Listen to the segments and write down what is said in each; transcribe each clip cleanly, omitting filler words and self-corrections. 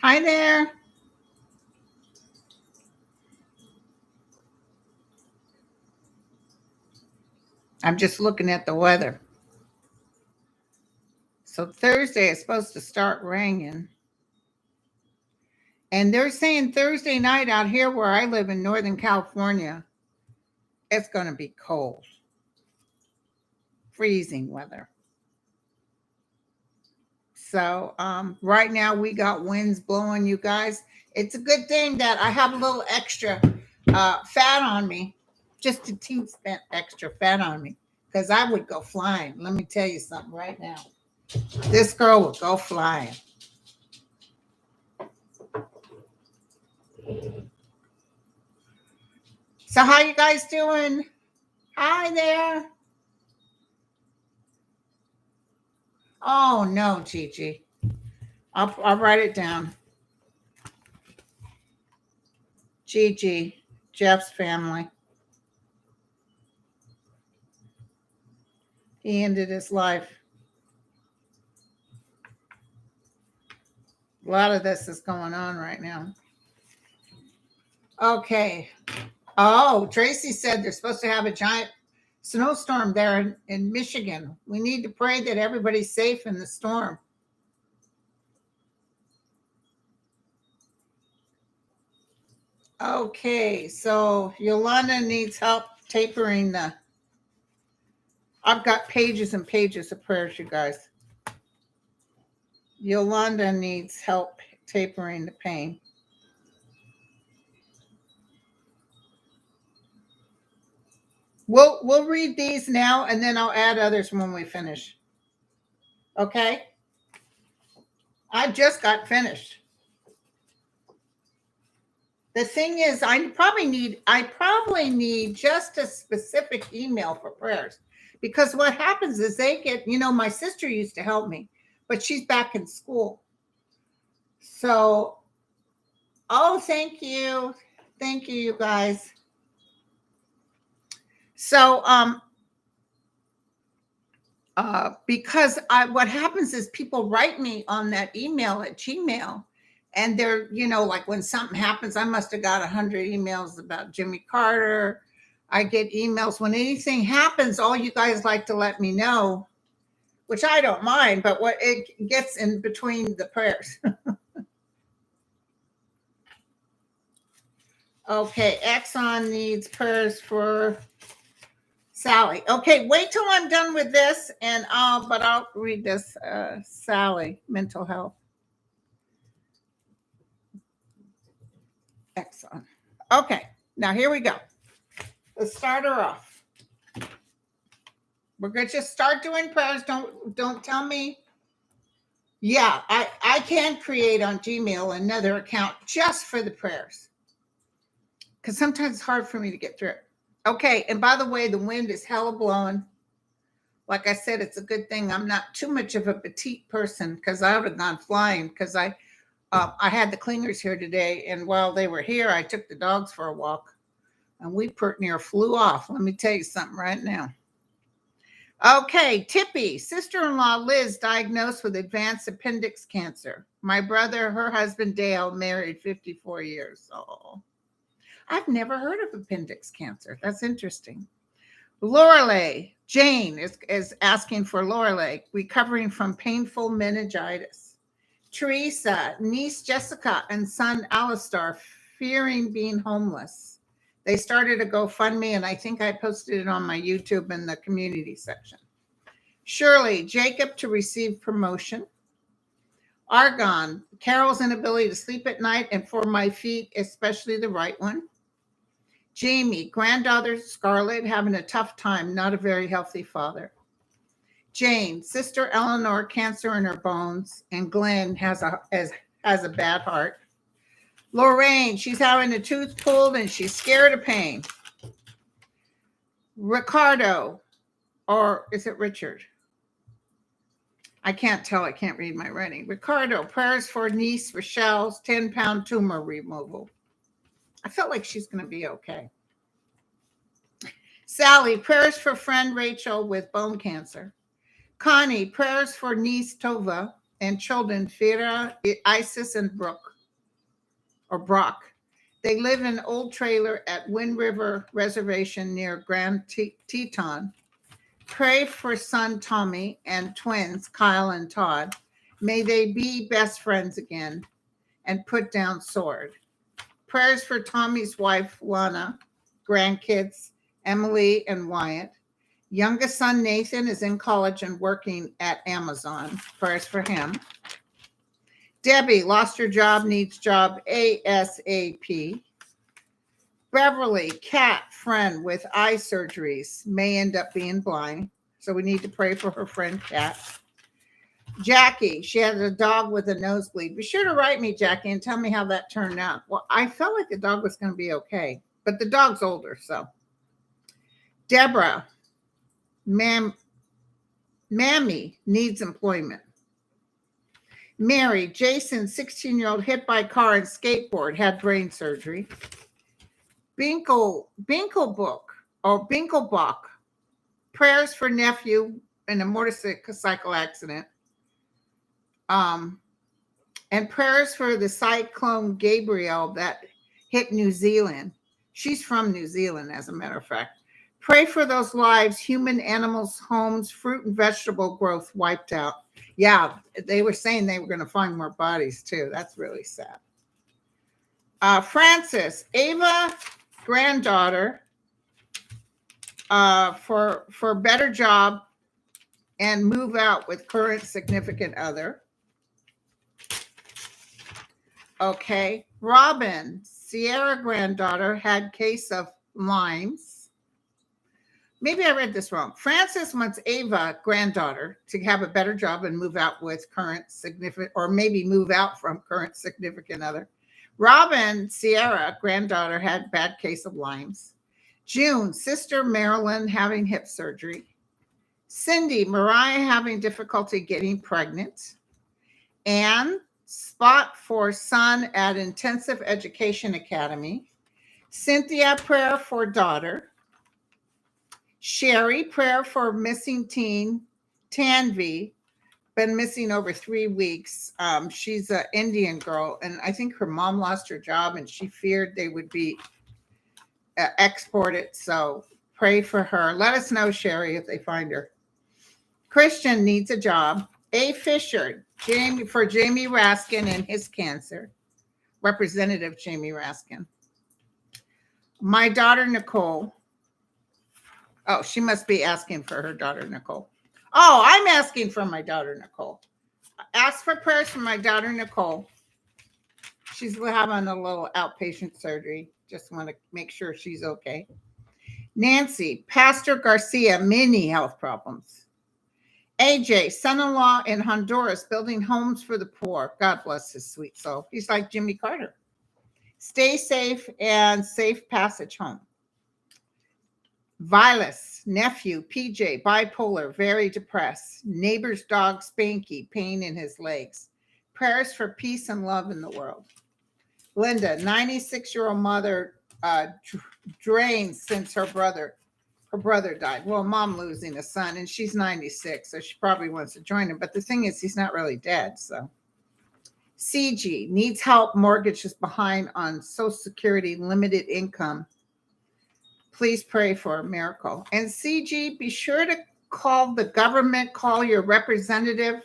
Hi there. I'm just looking at the weather. So Thursday is supposed to start raining. And they're saying Thursday night out here where I live in Northern California, it's going to be cold, freezing weather. So right now we got winds blowing, you guys. It's a good thing that I have a little extra fat on me, just a teensy bit extra fat on me, because I would go flying. Let me tell you something right now. This girl would go flying. So how you guys doing? Hi there. Oh no, Gigi. I'll write it down. Gigi, Jeff's family. He ended his life. A lot of this is going on right now. Okay. Oh, Tracy said they're supposed to have a giant snowstorm there in Michigan. We need to pray that everybody's safe in the storm. Okay, so Yolanda needs help tapering the. I've got pages and pages of prayers, you guys. Yolanda needs help tapering the pain. We'll read these now and then I'll add others when we finish. Okay? I just got finished. The thing is, I probably need just a specific email for prayers. Because what happens is they get, my sister used to help me, but she's back in school. So, oh, thank you. Thank you, you guys. So, because what happens is people write me on that email at Gmail, and they're, like when something happens, I must have got 100 emails about Jimmy Carter. I get emails when anything happens. All you guys like to let me know, which I don't mind, but what it gets in between the prayers. Okay, Exxon needs prayers for Sally. Okay, wait till I'm done with this, and I'll read this. Sally, mental health. Exxon. Okay, now here we go. Let's start her off. We're gonna just start doing prayers. Don't tell me. Yeah, I can create on Gmail another account just for the prayers, because sometimes it's hard for me to get through it. Okay, and by the way, the wind is hella blowing. Like I said, it's a good thing I'm not too much of a petite person, because I would have gone flying. Because I had the Klingers here today, and while they were here, I took the dogs for a walk, and we pert near flew off. Let me tell you something right now. Okay, Tippy, sister-in-law Liz diagnosed with advanced appendix cancer. My brother, her husband Dale, married 54 years. Oh, I've never heard of appendix cancer. That's interesting. Lorelei, Jane is asking for Lorelei, recovering from painful meningitis. Teresa, niece Jessica, and son Alistair, fearing being homeless. They started a GoFundMe, and I think I posted it on my YouTube in the community section. Shirley, Jacob to receive promotion. Argon, Carol's inability to sleep at night, and for my feet, especially the right one. Jamie, granddaughter Scarlett, having a tough time, not a very healthy father. Jane, sister Eleanor, cancer in her bones, and Glenn has a bad heart. Lorraine, she's having a tooth pulled and she's scared of pain. Ricardo, or is it Richard? I can't tell. I can't read my writing. Ricardo, prayers for niece Rochelle's 10-pound tumor removal. I felt like she's going to be okay. Sally, prayers for friend Rachel with bone cancer. Connie, prayers for niece Tova and children Fira, Isis, and Brooke. or Brock. They live in an old trailer at Wind River Reservation near Grand Teton. Pray for son Tommy and twins Kyle and Todd. May they be best friends again and put down sword. Prayers for Tommy's wife Lana, grandkids Emily and Wyatt. Youngest son Nathan is in college and working at Amazon. Prayers for him. Debbie lost her job, needs job ASAP. Beverly, cat friend with eye surgeries, may end up being blind. So we need to pray for her friend Cat. Jackie, she has a dog with a nosebleed. Be sure to write me, Jackie, and tell me how that turned out. Well, I felt like the dog was going to be okay, but the dog's older, so. Deborah, Mammy needs employment. Mary, Jason, 16-year-old, hit by car and skateboard, had brain surgery. Binklebach, prayers for nephew in a motorcycle accident. And prayers for the cyclone Gabrielle that hit New Zealand. She's from New Zealand, as a matter of fact. Pray for those lives, human, animals, homes, fruit and vegetable growth wiped out. Yeah, they were saying they were going to find more bodies too. That's really sad. Francis, Ava, granddaughter, for better job and move out with current significant other. Okay. Robin, Sierra granddaughter, had case of Lyme's. Maybe I read this wrong. Francis wants Ava, granddaughter, to have a better job and move out with current significant, or maybe move out from current significant other. Robin, Sierra, granddaughter, had bad case of Lyme's. June, sister Marilyn having hip surgery. Cindy, Mariah having difficulty getting pregnant. Anne, spot for son at Intensive Education Academy. Cynthia, prayer for daughter. Sherry, prayer for missing teen Tanvi, been missing over 3 weeks. She's an Indian girl, and I think her mom lost her job, and she feared they would be exported. So pray for her. Let us know, Sherry, if they find her. Christian needs a job. A. Fisher, Jamie Raskin and his cancer. Representative Jamie Raskin. My daughter, Nicole. Oh, she must be asking for her daughter, Nicole. Oh, I'm asking for my daughter, Nicole. Ask for prayers for my daughter, Nicole. She's having a little outpatient surgery. Just want to make sure she's okay. Nancy, Pastor Garcia, many health problems. AJ, son-in-law in Honduras, building homes for the poor. God bless his sweet soul. He's like Jimmy Carter. Stay safe and safe passage home. Vilas, nephew, PJ, bipolar, very depressed. Neighbor's dog, Spanky, pain in his legs. Prayers for peace and love in the world. Linda, 96-year-old mother, drained since her brother died. Well, mom losing a son, and she's 96, so she probably wants to join him. But the thing is, he's not really dead, so. CG, needs help, mortgage is behind on Social Security, limited income. Please pray for a miracle. And CG, be sure to call the government, call your representative,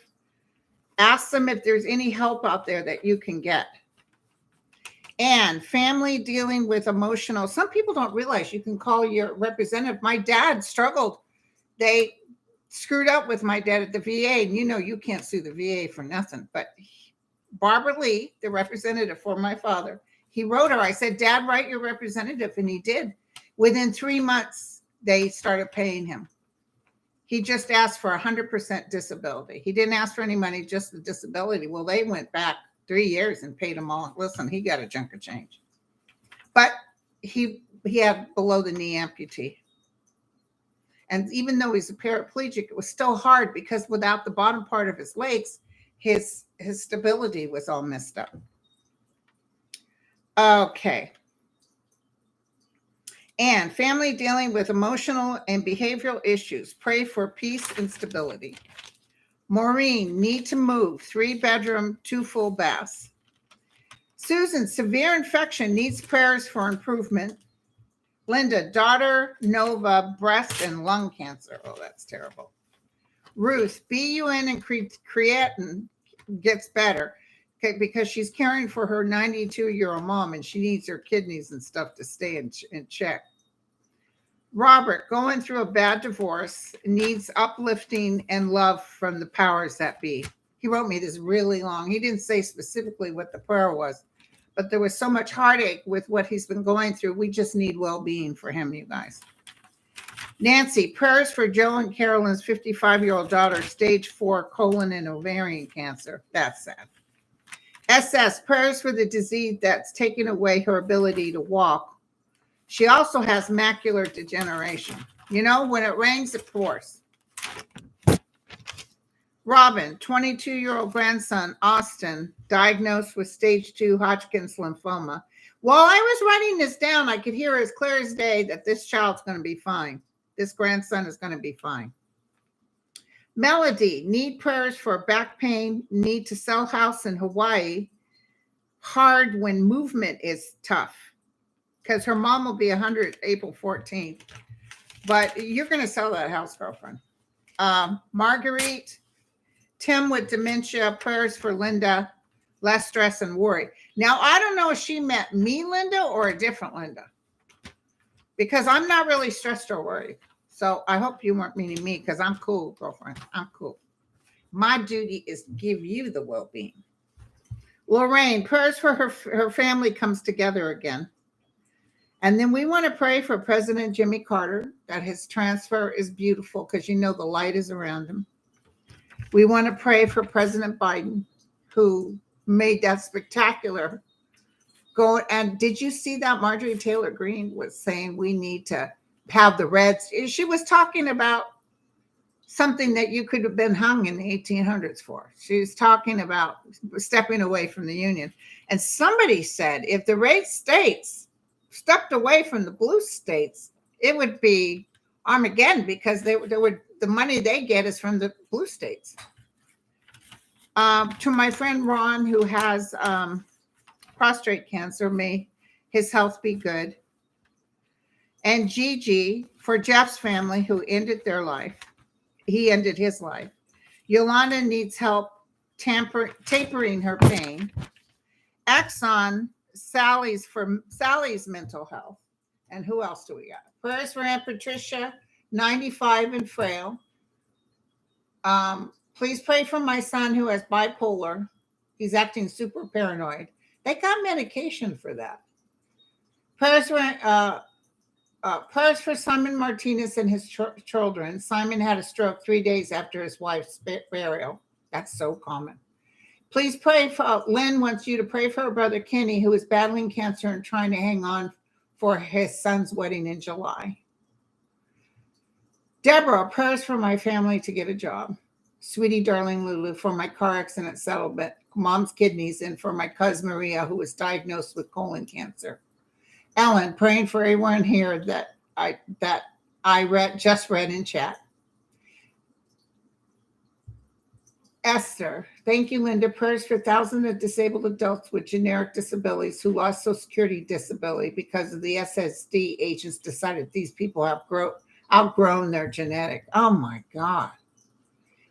ask them if there's any help out there that you can get. And family dealing with emotional. Some people don't realize you can call your representative. My dad struggled. They screwed up with my dad at the VA. And you know, you can't sue the VA for nothing. But Barbara Lee, the representative for my father, he wrote her. I said, Dad, write your representative. And he did. Within 3 months, they started paying him. He just asked for 100% disability. He didn't ask for any money, just the disability. Well, they went back 3 years and paid him all. Listen, he got a chunk of change. But he had below the knee amputee. And even though he's a paraplegic, it was still hard because without the bottom part of his legs, his stability was all messed up. Okay. And family dealing with emotional and behavioral issues. Pray for peace and stability. Maureen, need to move. 3-bedroom, 2 full baths. Susan, severe infection, needs prayers for improvement. Linda, daughter, Nova, breast and lung cancer. Oh, that's terrible. Ruth, BUN and creatinine gets better because she's caring for her 92-year-old mom and she needs her kidneys and stuff to stay in check. Robert, going through a bad divorce, needs uplifting and love from the powers that be. He wrote me this really long. He didn't say specifically what the prayer was, but there was so much heartache with what he's been going through. We just need well-being for him, you guys. Nancy, prayers for Joe and Carolyn's 55-year-old daughter, stage 4 colon and ovarian cancer. That's sad. SS, prayers for the disease that's taken away her ability to walk. She also has macular degeneration. You know, when it rains, it pours. Robin, 22-year-old grandson, Austin, diagnosed with stage 2 Hodgkin's lymphoma. While I was writing this down, I could hear as clear as day that this child's going to be fine. This grandson is going to be fine. Melody, need prayers for back pain, need to sell house in Hawaii. Hard when movement is tough. Because her mom will be 100 April 14th. But you're going to sell that house, girlfriend. Marguerite, Tim with dementia, prayers for Linda, less stress and worry. Now, I don't know if she meant me, Linda, or a different Linda. Because I'm not really stressed or worried. So I hope you weren't meaning me because I'm cool, girlfriend. I'm cool. My duty is to give you the well-being. Lorraine, prayers for her family comes together again. And then we want to pray for President Jimmy Carter, that his transfer is beautiful because you know the light is around him. We want to pray for President Biden, who made that spectacular go. And did you see that Marjorie Taylor Greene was saying we need to have the Reds? She was talking about something that you could have been hung in the 1800s for. She was talking about stepping away from the Union. And somebody said if the red states stepped away from the blue states, it would be Armageddon because they would, the money they get is from the blue states. To my friend Ron, who has prostate cancer, may his health be good. And Gigi, for Jeff's family who ended their life. He ended his life. Yolanda needs help tapering her pain. Exxon, Sally's mental health. And who else do we got? Prayers for Aunt Patricia, 95 and frail. Please pray for my son who has bipolar. He's acting super paranoid. They got medication for that. Prayers for Simon Martinez and his children. Simon had a stroke 3 days after his wife's burial. That's so common. Please pray for Lynn wants you to pray for her brother Kenny, who is battling cancer and trying to hang on for his son's wedding in July. Deborah, prayers for my family to get a job. Sweetie, darling Lulu, for my car accident settlement, mom's kidneys, and for my cousin Maria, who was diagnosed with colon cancer. Ellen, praying for everyone here that I just read in chat. Esther, thank you, Linda. Prayers for thousands of disabled adults with generic disabilities who lost Social Security disability because of the SSD agents decided these people have outgrown their genetic. Oh my God.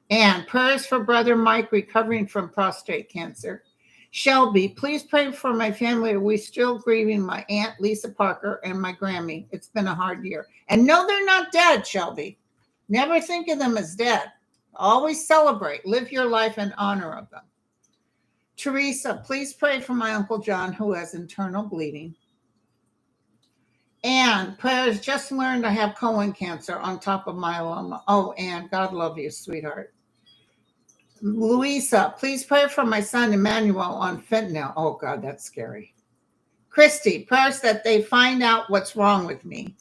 And prayers for brother Mike recovering from prostate cancer. Shelby, please pray for my family. We're still grieving my Aunt Lisa Parker and my Grammy. It's been a hard year. And no, they're not dead, Shelby. Never think of them as dead. Always celebrate. Live your life in honor of them. Teresa, please pray for my Uncle John who has internal bleeding. And prayers, just learned I have colon cancer on top of myeloma. Oh, Ann, God love you, sweetheart. Louisa, please pray for my son Emmanuel on fentanyl. Oh, God, that's scary. Christy, prayers that they find out what's wrong with me.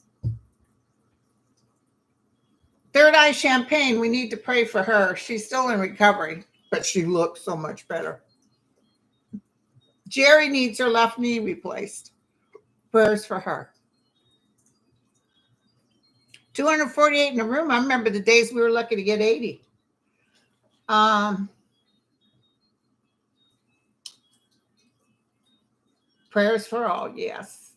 Third Eye Champagne, we need to pray for her. She's still in recovery, but she looks so much better. Jerry needs her left knee replaced. Prayers for her. 248 in the room. I remember the days we were lucky to get 80. Prayers for all, yes.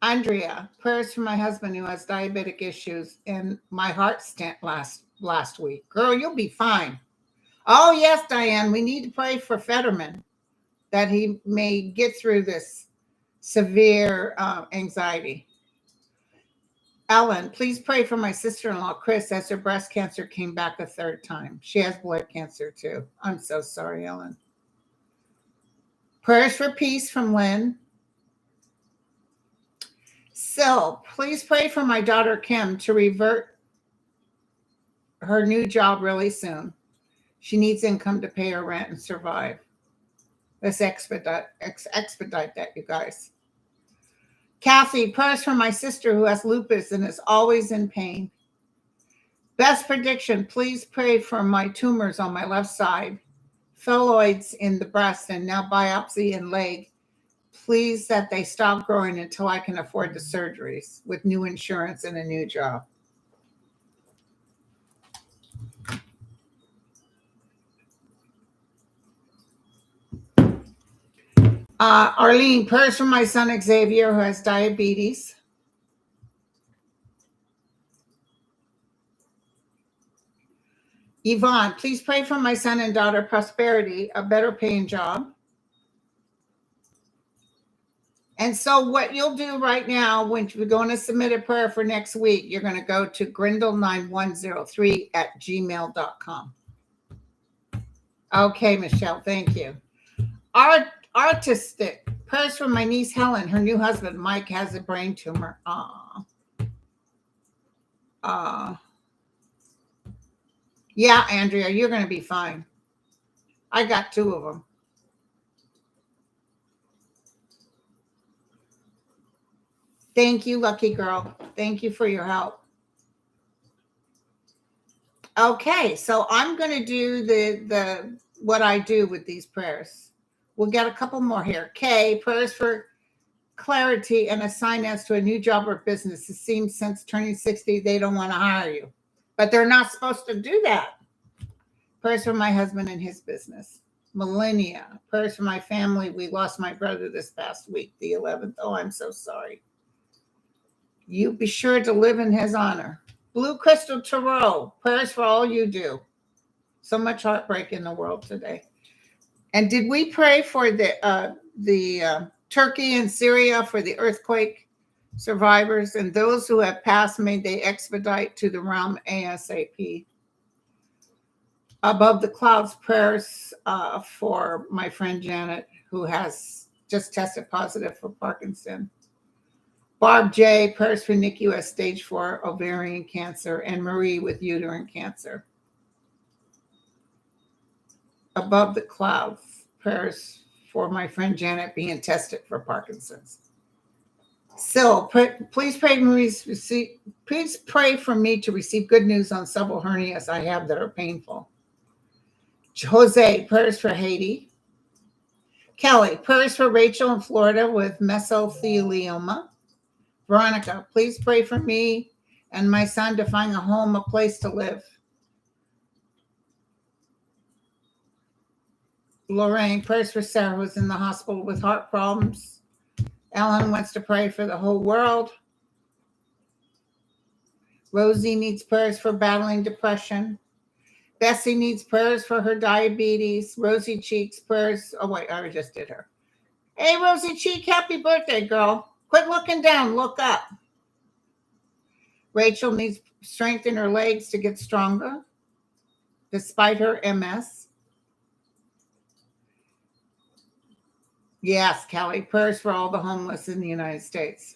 Andrea, prayers for my husband who has diabetic issues and my heart stent last week. Girl, you'll be fine. Oh, yes, Diane, we need to pray for Fetterman that he may get through this severe anxiety. Ellen, please pray for my sister-in-law, Chris, as her breast cancer came back a third time. She has blood cancer, too. I'm so sorry, Ellen. Prayers for peace from Lynn. Sil, please pray for my daughter, Kim, to revert her new job really soon. She needs income to pay her rent and survive. Let's expedite that, you guys. Kathy, prayers for my sister who has lupus and is always in pain. Best prediction, please pray for my tumors on my left side, phylloids in the breast, and now biopsy in leg. Please that they stop growing until I can afford the surgeries with new insurance and a new job. Arlene, prayers for my son Xavier who has diabetes. Yvonne, please pray for my son and daughter prosperity, a better paying job. And so what you'll do right now, when you're going to submit a prayer for next week, you're going to go to grindle9103@gmail.com. Okay, Michelle, thank you. Artistic, prayers for my niece Helen. Her new husband Mike has a brain tumor. Yeah, Andrea, you're going to be fine. I got 2 of them. Thank you, lucky girl. Thank you for your help. Okay, so I'm going to do the what I do with these prayers. We'll get a couple more here. Kay, prayers for clarity and assign us to a new job or business. It seems since turning 60, they don't want to hire you, but they're not supposed to do that. Prayers for my husband and his business. Millennia, prayers for my family. We lost my brother this past week, the 11th. Oh, I'm so sorry. You be sure to live in his honor. Blue Crystal Tarot, prayers for all you do. So much heartbreak in the world today. And did we pray for the Turkey and Syria for the earthquake survivors and those who have passed? May they expedite to the realm ASAP. Above the clouds, prayers for my friend Janet, who has just tested positive for Parkinson. Barb J, prayers for Nikki who has stage 4 ovarian cancer, and Marie with uterine cancer. Above the clouds, prayers for my friend Janet being tested for Parkinson's. Sil, please pray for me to receive good news on several hernias I have that are painful. Jose, prayers for Haiti. Kelly, prayers for Rachel in Florida with mesothelioma. Veronica, please pray for me and my son to find a home, a place to live. Lorraine, prayers for Sarah, who's in the hospital with heart problems. Ellen wants to pray for the whole world. Rosie needs prayers for battling depression. Bessie needs prayers for her diabetes. Rosie Cheeks, prayers. Oh, wait, I just did her. Hey, Rosie Cheek, happy birthday, girl. Quit looking down, look up. Rachel needs strength in her legs to get stronger, despite her MS. Yes, Kelly, prayers for all the homeless in the United States.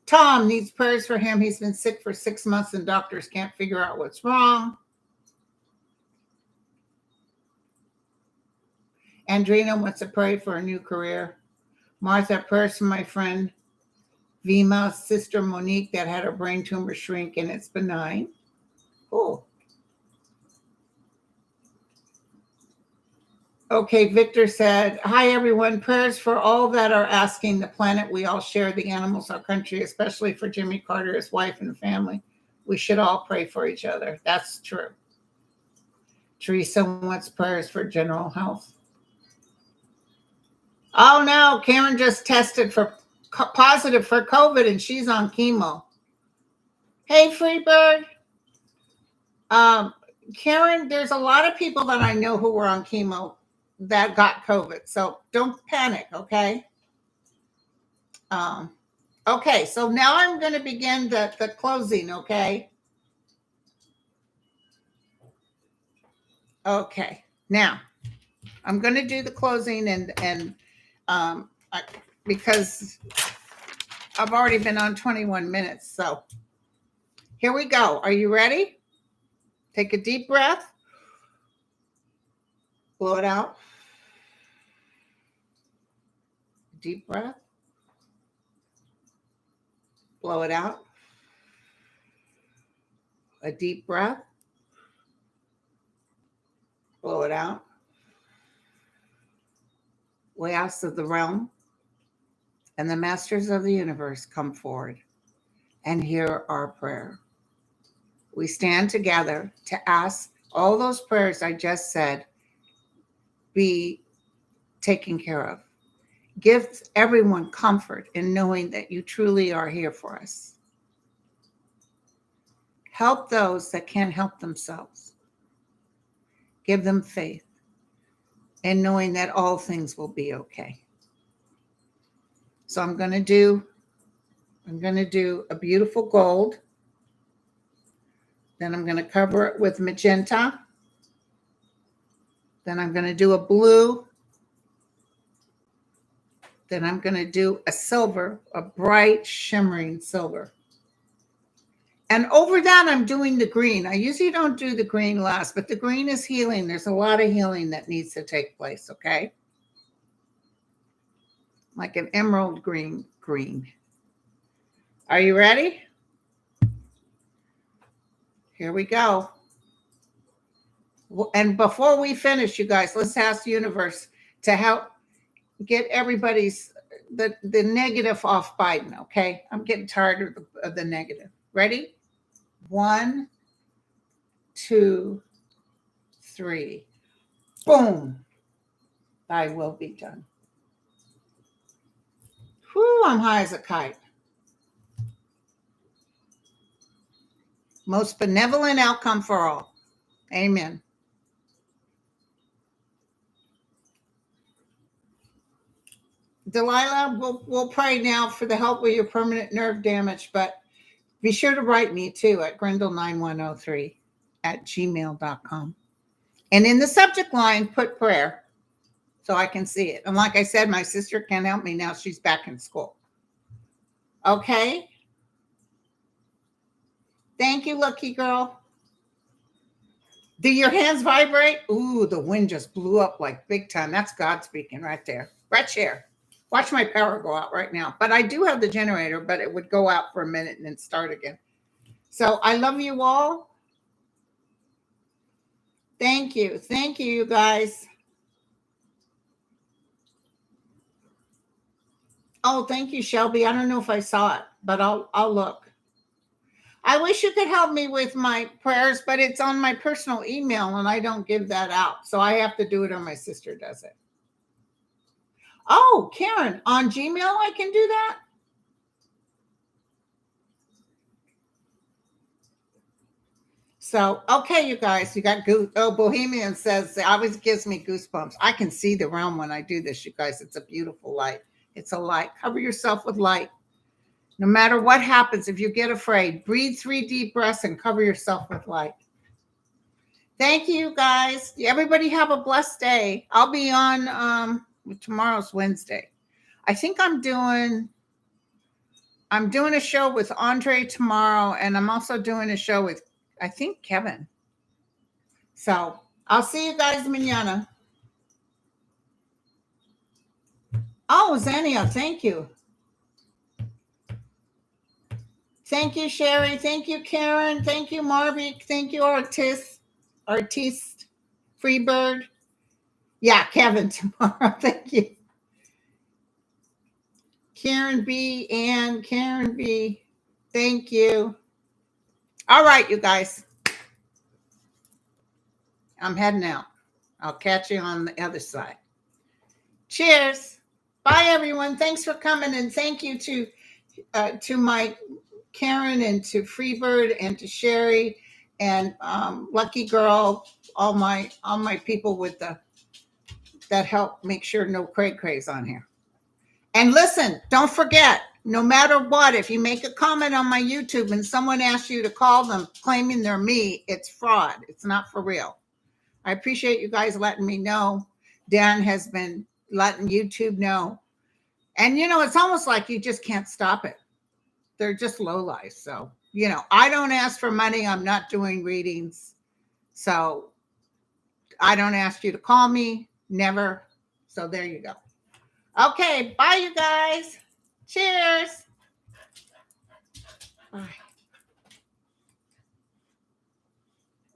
Tom needs prayers for him. He's been sick for 6 months and doctors can't figure out what's wrong. Andrina wants to pray for a new career. Martha, prayers for my friend Vima's sister Monique that had her brain tumor shrink and it's benign. Cool. Okay, Victor said, hi, everyone. Prayers for all that are asking the planet we all share, the animals, our country, especially for Jimmy Carter, his wife, and family. We should all pray for each other. That's true. Teresa wants prayers for general health. Oh no, Karen just tested for positive for COVID and she's on chemo. Hey, Freebird. Karen, there's a lot of people that I know who were on chemo that got COVID. So don't panic, okay? Okay, so now I'm going to begin the closing, okay? Okay, now I'm going to do the closing because I've already been on 21 minutes. So here we go. Are you ready? Take a deep breath. Blow it out. Deep breath. Blow it out. A deep breath. Blow it out. We ask that the realm and the masters of the universe come forward and hear our prayer. We stand together to ask all those prayers I just said be taken care of. Give everyone comfort in knowing that you truly are here for us. Help those that can't help themselves. Give them faith in knowing that all things will be okay. So I'm going to do a beautiful gold. Then I'm going to cover it with magenta. Then I'm going to do a blue. Then I'm going to do a silver, a bright shimmering silver. And over that, I'm doing the green. I usually don't do the green last, but the green is healing. There's a lot of healing that needs to take place, okay? Like an emerald green. Are you ready? Here we go. And before we finish, you guys, let's ask the universe to help get everybody's the negative off Biden, okay? I'm getting tired of the negative. Ready? 1, 2, 3. Boom. Thy will be done. Whew, I'm high as a kite. Most benevolent outcome for all. Amen. Delilah, we'll pray now for the help with your permanent nerve damage, but be sure to write me too at grindle9103@gmail.com. And in the subject line, put prayer so I can see it. And like I said, my sister can't help me now. She's back in school. Okay. Thank you, lucky girl. Do your hands vibrate? Ooh, the wind just blew up like big time. That's God speaking right there. Right here. Watch my power go out right now. But I do have the generator, but it would go out for a minute and then start again. So I love you all. Thank you. Thank you, you guys. Oh, thank you, Shelby. I don't know if I saw it, but I'll look. I wish you could help me with my prayers, but it's on my personal email and I don't give that out. So I have to do it or my sister does it. Oh, Karen, on Gmail I can do that? So, okay, you guys, you got Bohemian says, it always gives me goosebumps. I can see the realm when I do this, you guys. It's a beautiful light. It's a light. Cover yourself with light. No matter what happens, if you get afraid, breathe 3 deep breaths and cover yourself with light. Thank you, guys. Everybody have a blessed day. I'll be on tomorrow's Wednesday. I think I'm doing a show with Andre tomorrow, and I'm also doing a show with, I think, Kevin. So I'll see you guys mañana. Oh, Xenia, thank you. Thank you, Sherry. Thank you, Karen. Thank you, Marvik. Thank you, Artiste, Freebird. Yeah, Kevin tomorrow. Thank you. Karen B and Karen B. Thank you. All right, you guys. I'm heading out. I'll catch you on the other side. Cheers. Bye, everyone. Thanks for coming, and thank you to my Karen and to Freebird and to Sherry and Lucky Girl, all my people with that help make sure no craze on here. And listen, don't forget, no matter what, if you make a comment on my YouTube and someone asks you to call them claiming they're me, it's fraud. It's not for real. I appreciate you guys letting me know. Dan has been letting YouTube know. And, it's almost like you just can't stop it. They're just low life. So, I don't ask for money. I'm not doing readings. So I don't ask you to call me. Never. So there you go. Okay. Bye, you guys. Cheers. Bye.